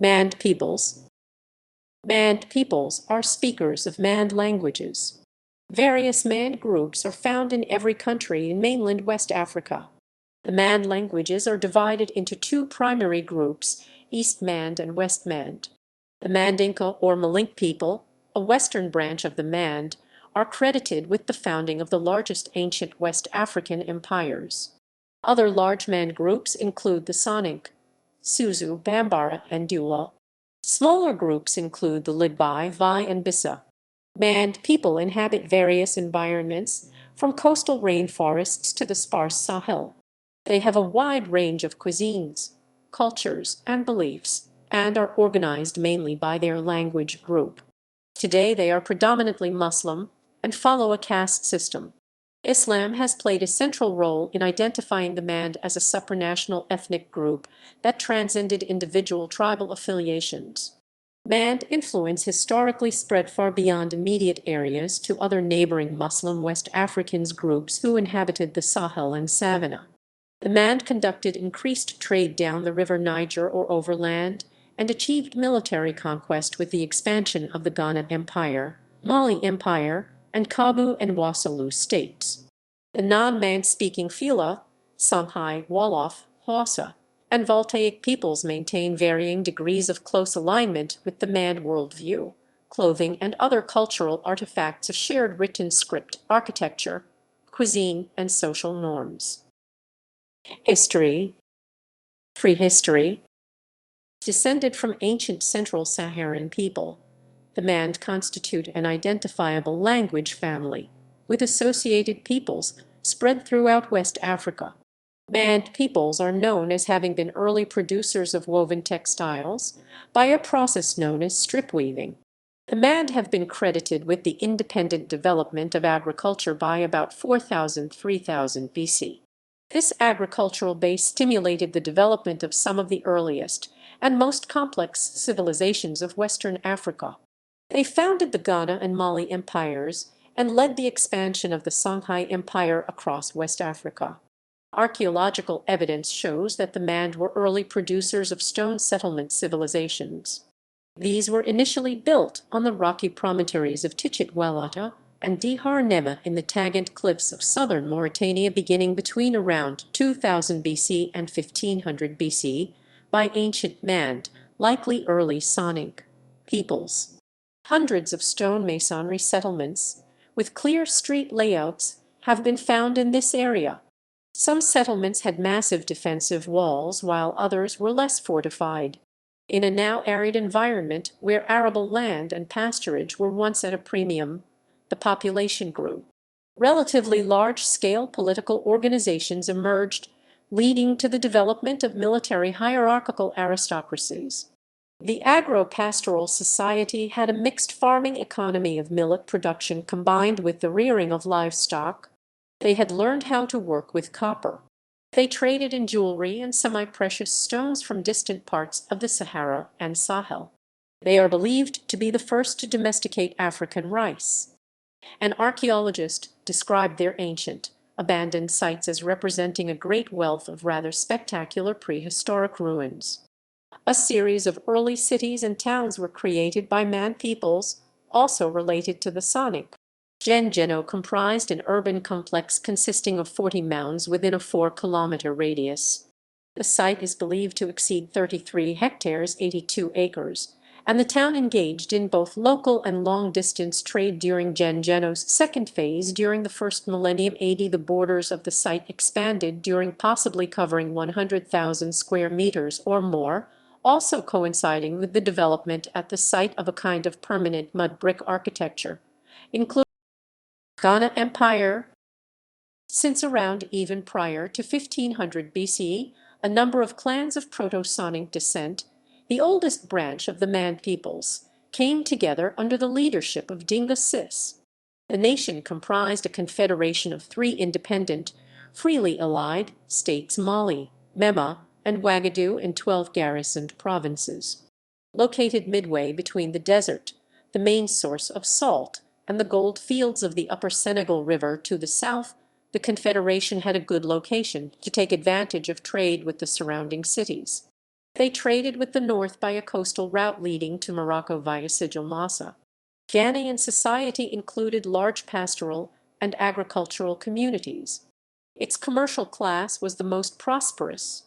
Mande peoples. Mande peoples are speakers of Mande languages. Various Mande groups are found in every country in mainland West Africa. The Mande languages are divided into two primary groups, East Mande and West Mande. The Mandinka or Malinke people, a western branch of the Mande, are credited with the founding of the largest ancient West African empires. Other large Mande groups include the Soninke, Susu, Bambara, and Dyula. Smaller groups include the Ligbi, and Bissa. Mande people inhabit various environments, from coastal rainforests to the sparse Sahel. They have a wide range of cuisines, cultures, and beliefs, and are organized mainly by their language group. Today they are predominantly Muslim and follow a caste system. Islam has played a central role in identifying the Mande as a supranational ethnic group that transcended individual tribal affiliations. Mande influence historically spread far beyond immediate areas to other neighboring Muslim West Africans groups who inhabited the Sahel and savanna. The Mande conducted increased trade down the River Niger or overland, and achieved military conquest with the expansion of the Ghana Empire, Mali Empire, and Kaabu and Wassoulou states. The non-Mande-speaking Fila, Songhai, Wolof, Hausa, and Voltaic peoples maintain varying degrees of close alignment with the Mande worldview, clothing and other cultural artifacts, a shared written script, architecture, cuisine, and social norms. History. Prehistory. Descended from ancient Central Saharan people, the Mande constitute an identifiable language family, with associated peoples spread throughout West Africa. Mande peoples are known as having been early producers of woven textiles by a process known as strip weaving. The Mande have been credited with the independent development of agriculture by about 4000–3000 BC. This agricultural base stimulated the development of some of the earliest and most complex civilizations of Western Africa. They founded the Ghana and Mali empires and led the expansion of the Songhai Empire across West Africa. Archaeological evidence shows that the Mande were early producers of stone settlement civilizations. These were initially built on the rocky promontories of Tichit-Wellata and Dihar Nema in the Tagant cliffs of southern Mauritania beginning between around 2000 BC and 1500 BC by ancient Mande, likely early Soninke, peoples. Hundreds of stone masonry settlements, with clear street layouts, have been found in this area. Some settlements had massive defensive walls, while others were less fortified. In a now arid environment where arable land and pasturage were once at a premium, the population grew. Relatively large-scale political organizations emerged, leading to the development of military hierarchical aristocracies. The agro-pastoral society had a mixed farming economy of millet production combined with the rearing of livestock. They had learned how to work with copper. They traded in jewelry and semi-precious stones from distant parts of the Sahara and Sahel. They are believed to be the first to domesticate African rice. An archaeologist described their ancient, abandoned sites as representing a great wealth of rather spectacular prehistoric ruins. A series of early cities and towns were created by Mande peoples, also related to the Soninke. Geno comprised an urban complex consisting of 40 mounds within a 4-kilometer radius. The site is believed to exceed 33 hectares, 82 acres, and the town engaged in both local and long-distance trade during Geno's second phase. During the first millennium AD, the borders of the site expanded during possibly covering 100,000 square meters or more, also coinciding with the development at the site of a kind of permanent mud brick architecture, including Ghana Empire. Since around even prior to 1500 BC, a number of clans of Proto-Soninke descent, the oldest branch of the Mande peoples, came together under the leadership of Dinga Sis. The nation comprised a confederation of 3 independent, freely allied states: Mali, Mema, and Ouagadougou, and 12 garrisoned provinces. Located midway between the desert, the main source of salt, and the gold fields of the upper Senegal River to the south, the Confederation had a good location to take advantage of trade with the surrounding cities. They traded with the north by a coastal route leading to Morocco via Sijil Massa. Ghanaian society included large pastoral and agricultural communities. Its commercial class was the most prosperous.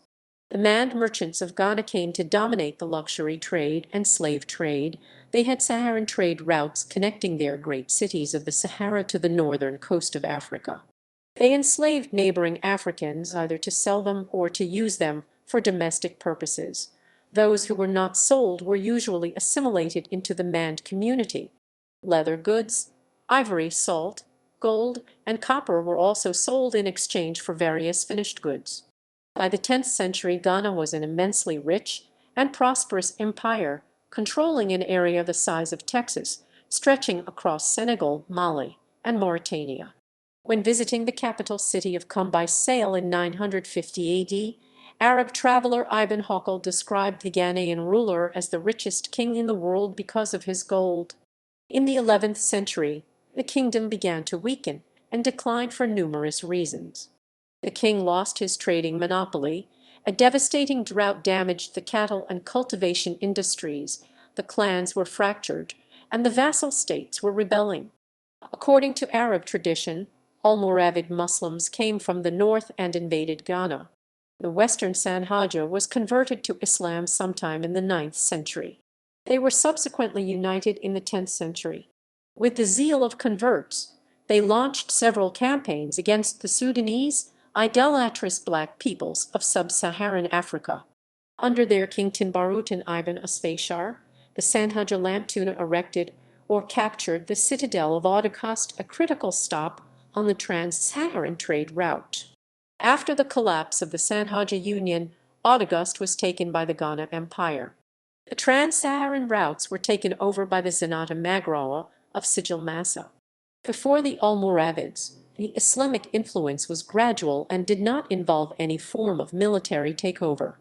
The Mande merchants of Ghana came to dominate the luxury trade and slave trade. They had Saharan trade routes connecting their great cities of the Sahara to the northern coast of Africa. They enslaved neighboring Africans either to sell them or to use them for domestic purposes. Those who were not sold were usually assimilated into the Mande community. Leather goods, ivory, salt, gold, and copper were also sold in exchange for various finished goods. By the 10th century, Ghana was an immensely rich and prosperous empire, controlling an area the size of Texas, stretching across Senegal, Mali, and Mauritania. When visiting the capital city of Sahel in 950 AD, Arab traveler Ibn Hawqal described the Ghanaian ruler as the richest king in the world because of his gold. In the 11th century, the kingdom began to weaken and declined for numerous reasons. The king lost his trading monopoly, a devastating drought damaged the cattle and cultivation industries, the clans were fractured, and the vassal states were rebelling. According to Arab tradition, Almoravid Muslims came from the north and invaded Ghana. The western Sanhaja was converted to Islam sometime in the 9th century. They were subsequently united in the 10th century. With the zeal of converts, they launched several campaigns against the Sudanese, idolatrous black peoples of sub-Saharan Africa. Under their king Tinbarutin Ibn Asfashar, the Sanhaja Lamtuna erected or captured the citadel of Autagast, a critical stop on the trans-Saharan trade route. After the collapse of the Sanhaja Union, Autagast was taken by the Ghana Empire. The trans-Saharan routes were taken over by the Zenata Magrawa of Sijil Massa. Before the Almoravids, the Islamic influence was gradual and did not involve any form of military takeover.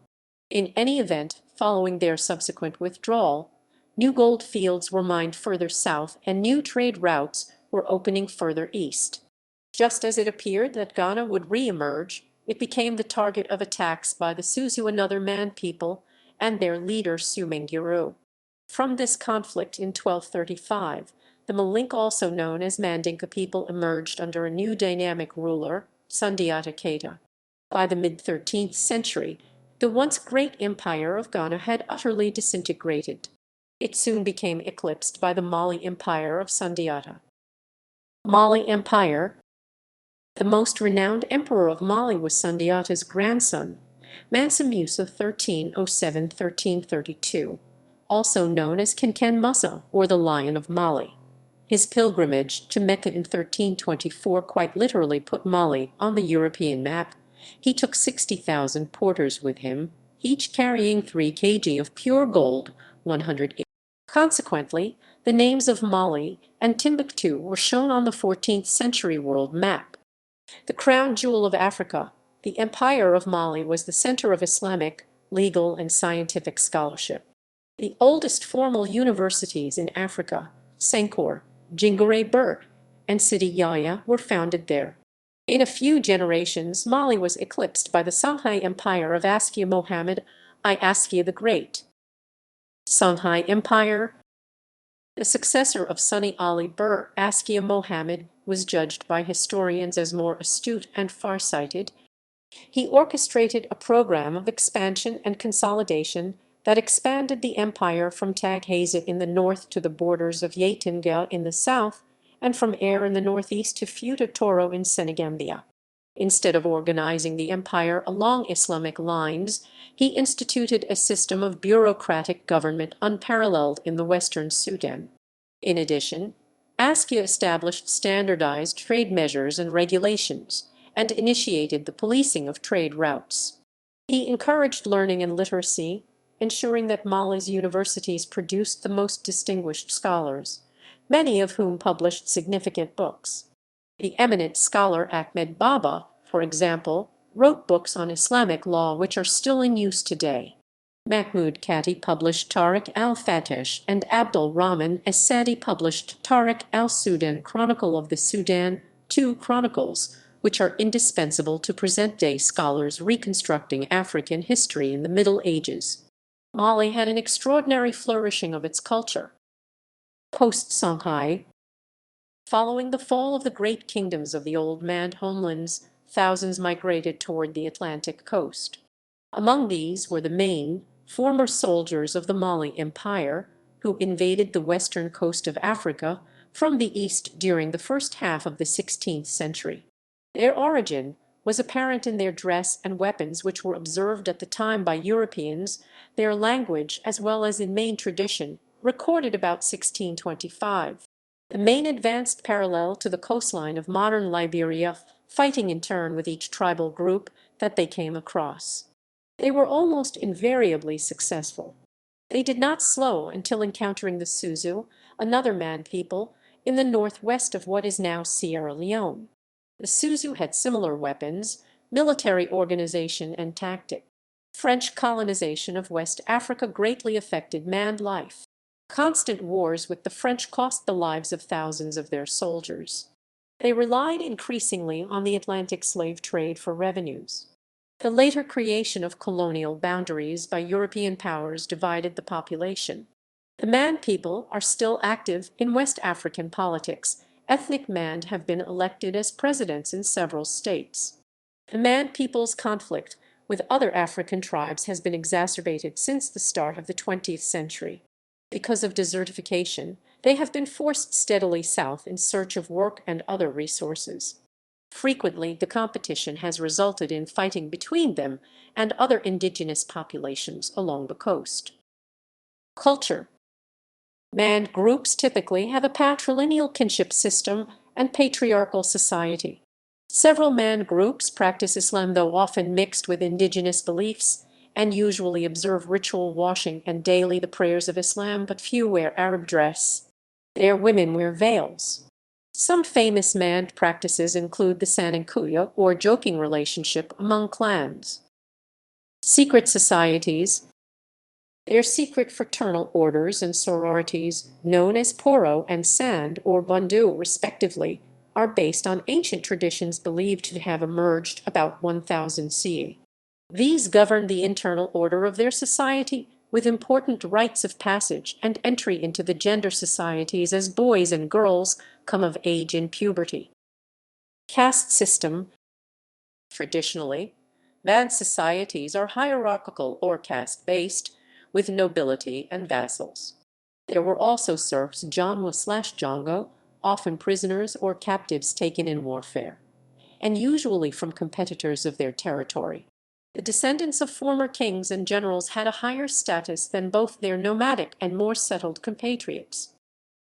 In any event, following their subsequent withdrawal, new gold fields were mined further south and new trade routes were opening further east. Just as it appeared that Ghana would re-emerge, it became the target of attacks by the Susu, another Man people, and their leader Sumengiru. From this conflict in 1235, the Malinke, also known as Mandinka people, emerged under a new dynamic ruler, Sundiata Keita. By the mid-13th century, the once great empire of Ghana had utterly disintegrated. It soon became eclipsed by the Mali Empire of Sundiata. Mali Empire. The most renowned emperor of Mali was Sundiata's grandson, Mansa Musa (1307–1332), also known as Kenken Musa, or the Lion of Mali. His pilgrimage to Mecca in 1324 quite literally put Mali on the European map. He took 60,000 porters with him, each carrying 3 kg of pure gold, 100. Consequently, the names of Mali and Timbuktu were shown on the 14th century world map. The crown jewel of Africa, the Empire of Mali was the center of Islamic, legal, and scientific scholarship. The oldest formal universities in Africa, Sankore, Jingare Bir, and Sidi Yahya, were founded there. In a few generations, Mali was eclipsed by the Songhai Empire of Askia Mohammed I Askia the Great. Songhai Empire. The successor of Sunni Ali Bir, Askia Mohammed, was judged by historians as more astute and far-sighted. He orchestrated a program of expansion and consolidation that expanded the empire from Taghaza in the north to the borders of Yatinga in the south, and from Air in the northeast to Futa Toro in Senegambia. Instead of organizing the empire along Islamic lines, he instituted a system of bureaucratic government unparalleled in the Western Sudan. In addition, Askia established standardized trade measures and regulations, and initiated the policing of trade routes. He encouraged learning and literacy, ensuring that Mali's universities produced the most distinguished scholars, many of whom published significant books. The eminent scholar Ahmed Baba, for example, wrote books on Islamic law which are still in use today. Mahmoud Kati published Tariq al-Fatish, and Abdul Rahman as-Sadi published Tariq al-Sudan Chronicle of the Sudan, 2 chronicles, which are indispensable to present-day scholars reconstructing African history in the Middle Ages. Mali had an extraordinary flourishing of its culture. Post-Songhai, following the fall of the great kingdoms of the old Mande homelands, thousands migrated toward the Atlantic coast. Among these were the main, former soldiers of the Mali Empire, who invaded the western coast of Africa from the east during the first half of the 16th century. Their origin was apparent in their dress and weapons which were observed at the time by Europeans, their language as well as in main tradition, recorded about 1625. The main advanced parallel to the coastline of modern Liberia, fighting in turn with each tribal group that they came across. They were almost invariably successful. They did not slow until encountering the Susu, another man people, in the northwest of what is now Sierra Leone. The Susu had similar weapons, military organization, and tactic. French colonization of West Africa greatly affected man life. Constant wars with the French cost the lives of thousands of their soldiers. They relied increasingly on the Atlantic slave trade for revenues. The later creation of colonial boundaries by European powers divided the population. The Man people are still active in West African politics. Ethnic Mand have been elected as presidents in several states. The Man people's conflict with other African tribes has been exacerbated since the start of the 20th century. Because of desertification, they have been forced steadily south in search of work and other resources. Frequently, the competition has resulted in fighting between them and other indigenous populations along the coast. Culture. Man groups typically have a patrilineal kinship system and patriarchal society. Several man groups practice Islam, though often mixed with indigenous beliefs, and usually observe ritual washing and daily the prayers of Islam, but few wear Arab dress. Their women wear veils. Some famous Mand practices include the Soninke or joking relationship among clans. Secret societies. Their secret fraternal orders and sororities, known as Poro and Sand or Bundu respectively, are based on ancient traditions believed to have emerged about 1000 CE. These govern the internal order of their society, with important rites of passage and entry into the gender societies as boys and girls come of age in puberty. Caste system. Traditionally, man's societies are hierarchical or caste-based, with nobility and vassals. There were also serfs, Janwa/Jongo, often prisoners or captives taken in warfare, and usually from competitors of their territory. The descendants of former kings and generals had a higher status than both their nomadic and more settled compatriots.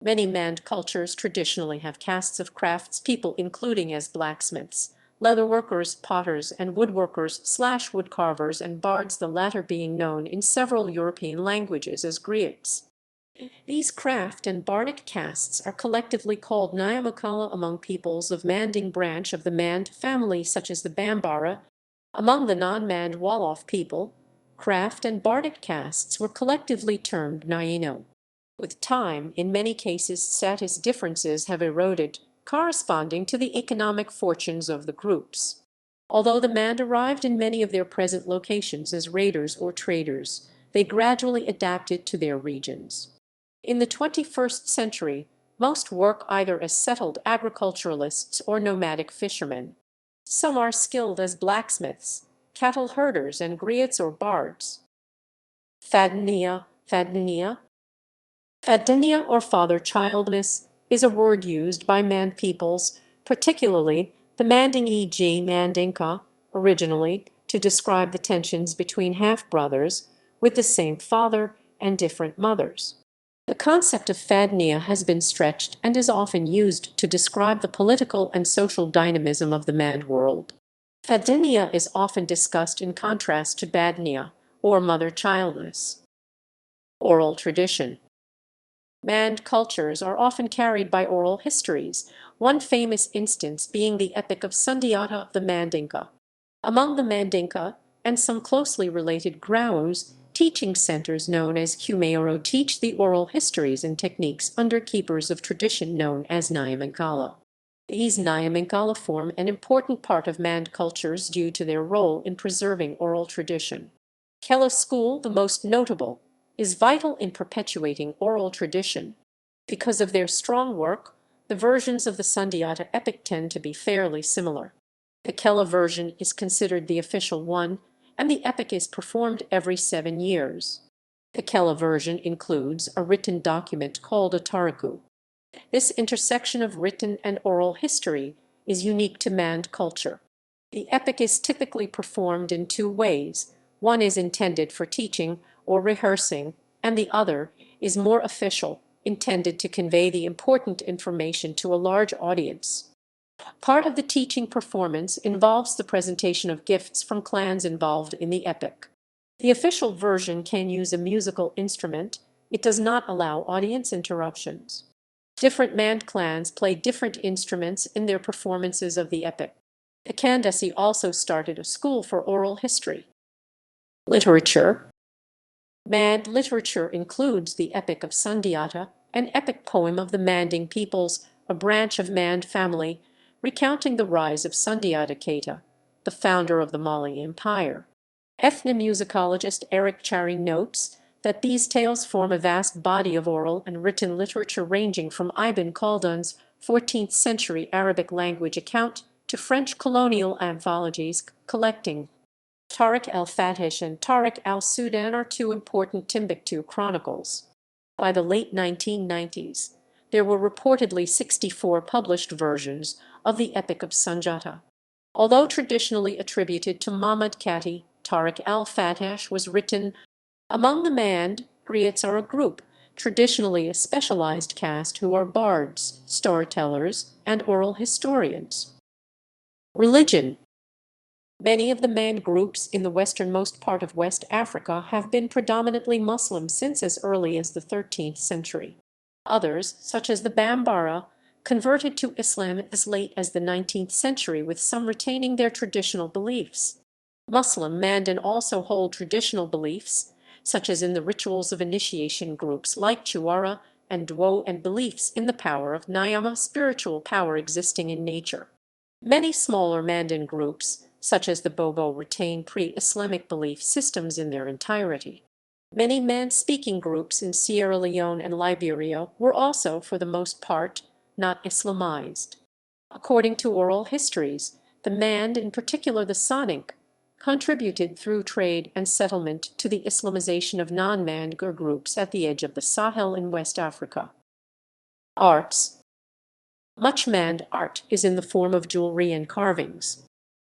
Many Mand cultures traditionally have castes of craftspeople, including as blacksmiths, leatherworkers, potters, and woodworkers/woodcarvers and bards, the latter being known in several European languages as griots. These craft and bardic castes are collectively called Nyamakala among peoples of Manding branch of the Mand family, such as the Bambara. Among the non-Mand Wolof people, craft and bardic castes were collectively termed Naino. With time, in many cases, status differences have eroded, corresponding to the economic fortunes of the groups. Although the Mand arrived in many of their present locations as raiders or traders, they gradually adapted to their regions. In the 21st century, most work either as settled agriculturalists or nomadic fishermen. Some are skilled as blacksmiths, cattle herders, and griots or bards. Fadenya. Fadenya or father-childness is a word used by Man peoples, particularly the Manding, e.g. Mandinka, originally to describe the tensions between half-brothers with the same father and different mothers. The concept of Fadenya has been stretched and is often used to describe the political and social dynamism of the Mand world. Fadenya is often discussed in contrast to Badnya, or mother-childness. Oral tradition. Mand cultures are often carried by oral histories, one famous instance being the Epic of Sundiata of the Mandinka. Among the Mandinka, and some closely related Graus, teaching centers known as Kumeoro teach the oral histories and techniques under keepers of tradition known as Nyamankala. These Nyamankala form an important part of Mand cultures due to their role in preserving oral tradition. Kela school, the most notable, is vital in perpetuating oral tradition. Because of their strong work, the versions of the Sundiata epic tend to be fairly similar. The Kela version is considered the official one, and the epic is performed every 7 years. The Kela version includes a written document called a tariku. This intersection of written and oral history is unique to Mande culture. The epic is typically performed in two ways. One is intended for teaching or rehearsing, and the other is more official, intended to convey the important information to a large audience. Part of the teaching performance involves the presentation of gifts from clans involved in the epic. The official version can use a musical instrument. It does not allow audience interruptions. Different Mande clans play different instruments in their performances of the epic. The Kandesi also started a school for oral history. Literature. Mande literature includes the Epic of Sundiata, an epic poem of the Manding peoples, a branch of Mande family, recounting the rise of Sundiata Keita, the founder of the Mali Empire. Ethnomusicologist Eric Chari notes that these tales form a vast body of oral and written literature ranging from Ibn Khaldun's 14th century Arabic language account to French colonial anthologies collecting. Tariq al-Fatish and Tariq al-Sudan are two important Timbuktu chronicles. By the late 1990s, there were reportedly 64 published versions of the Epic of Sunjata. Although traditionally attributed to Muhammad Kati, Tariq al-Fatish was written among the Mande. Griots are a group, traditionally a specialized caste who are bards, storytellers, and oral historians. Religion. Many of the Mande groups in the westernmost part of West Africa have been predominantly Muslim since as early as the 13th century. Others, such as the Bambara, converted to Islam as late as the 19th century, with some retaining their traditional beliefs. Muslim Mandan also hold traditional beliefs, such as in the rituals of initiation groups like Chuara and Dwo, and beliefs in the power of Nyama, spiritual power existing in nature. Many smaller Mandan groups, such as the Bobo, retain pre-Islamic belief systems in their entirety. Many Mande-speaking groups in Sierra Leone and Liberia were also, for the most part, not Islamized. According to oral histories, the Mande, in particular the Soninke, contributed through trade and settlement to the Islamization of non-Mande groups at the edge of the Sahel in West Africa. Arts. Much Mande art is in the form of jewelry and carvings.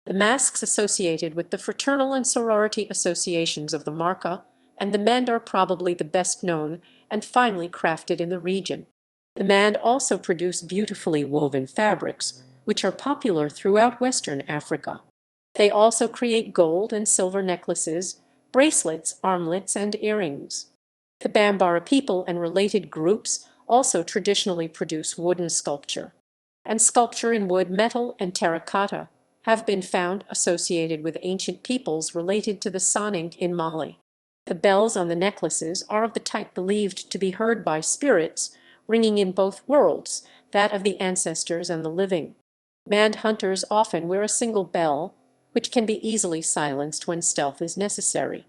The masks associated with the fraternal and sorority associations of the Marca and the Mande are probably the best known and finely crafted in the region. The Mande also produce beautifully woven fabrics, which are popular throughout Western Africa. They also create gold and silver necklaces, bracelets, armlets, and earrings. The Bambara people and related groups also traditionally produce wooden sculpture, and sculpture in wood, metal, and terracotta have been found associated with ancient peoples related to the Soninke in Mali. The bells on the necklaces are of the type believed to be heard by spirits, ringing in both worlds, that of the ancestors and the living. Mande hunters often wear a single bell, which can be easily silenced when stealth is necessary.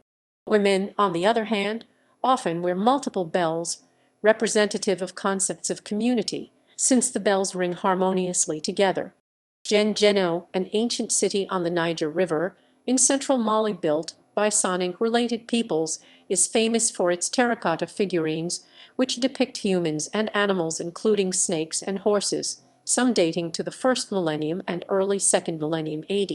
Women, on the other hand, often wear multiple bells, representative of concepts of community, since the bells ring harmoniously together. Gengeno, an ancient city on the Niger River in central Mali built by Soninke-related peoples, is famous for its terracotta figurines, which depict humans and animals including snakes and horses, some dating to the first millennium and early second millennium AD.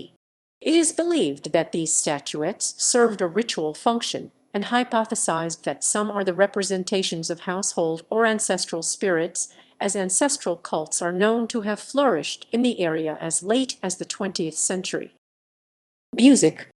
It is believed that these statuettes served a ritual function, and hypothesized that some are the representations of household or ancestral spirits, as ancestral cults are known to have flourished in the area as late as the 20th century. Music.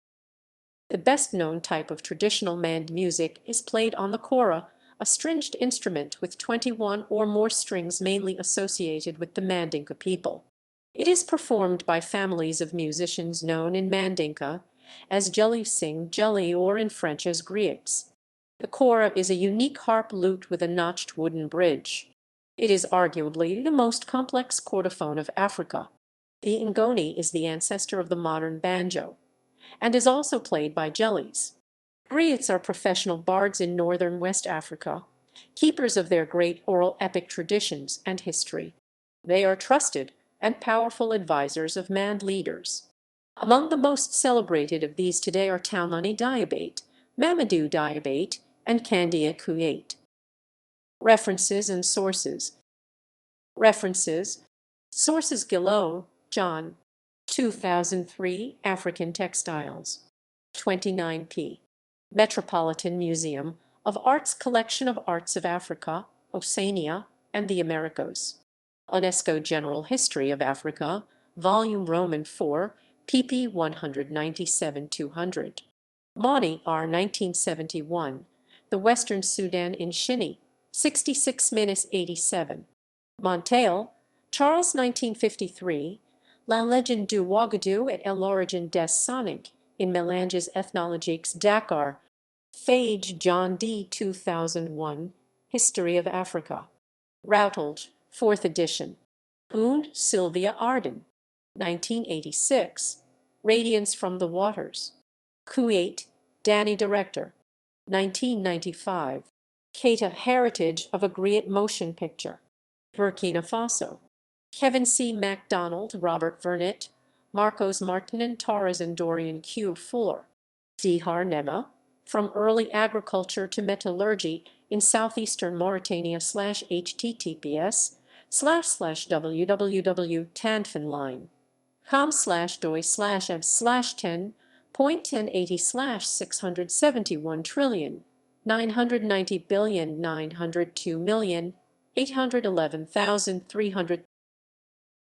The best-known type of traditional Mande music is played on the kora, a stringed instrument with 21 or more strings mainly associated with the Mandinka people. It is performed by families of musicians known in Mandinka as jelly sing jelly, or in French as griots. The kora is a unique harp lute with a notched wooden bridge. It is arguably the most complex chordophone of Africa. The ngoni is the ancestor of the modern banjo, and is also played by jellies. Griots are professional bards in northern West Africa, keepers of their great oral epic traditions and history. They are trusted and powerful advisors of Mande leaders. Among the most celebrated of these today are Toumani Diabate, Mamadou Diabate, and Candia Kuate. References and sources. References. Sources: Gillot, John. 2003, African Textiles. 29p. Metropolitan Museum of Art's Collection of Arts of Africa, Oceania, and the Americas. UNESCO General History of Africa, Volume Roman 4, pp. 197-200. Mani R. 1971. The Western Sudan in Shini, 66-87. Monteil, Charles 1953. La Legende du Ouagadou et l'origine des Soninke in Mélanges ethnologiques Dakar. Fage, John D. 2001. History of Africa. Routledge, 4th edition. Boone, Sylvia Arden. 1986. Radiance from the Waters. Kuwait, Danny Director. 1995. Keita Heritage of a Griot Motion Picture. Burkina Faso. Kevin C. MacDonald, Robert Vernet, Marcos Martinen Torres and Dorian Q. Fuller. Dihar Nema, From Early Agriculture to Metallurgy in Southeastern Mauritania https://www.tanfinline.com/doi/m/10.1080/671,990,902,811,300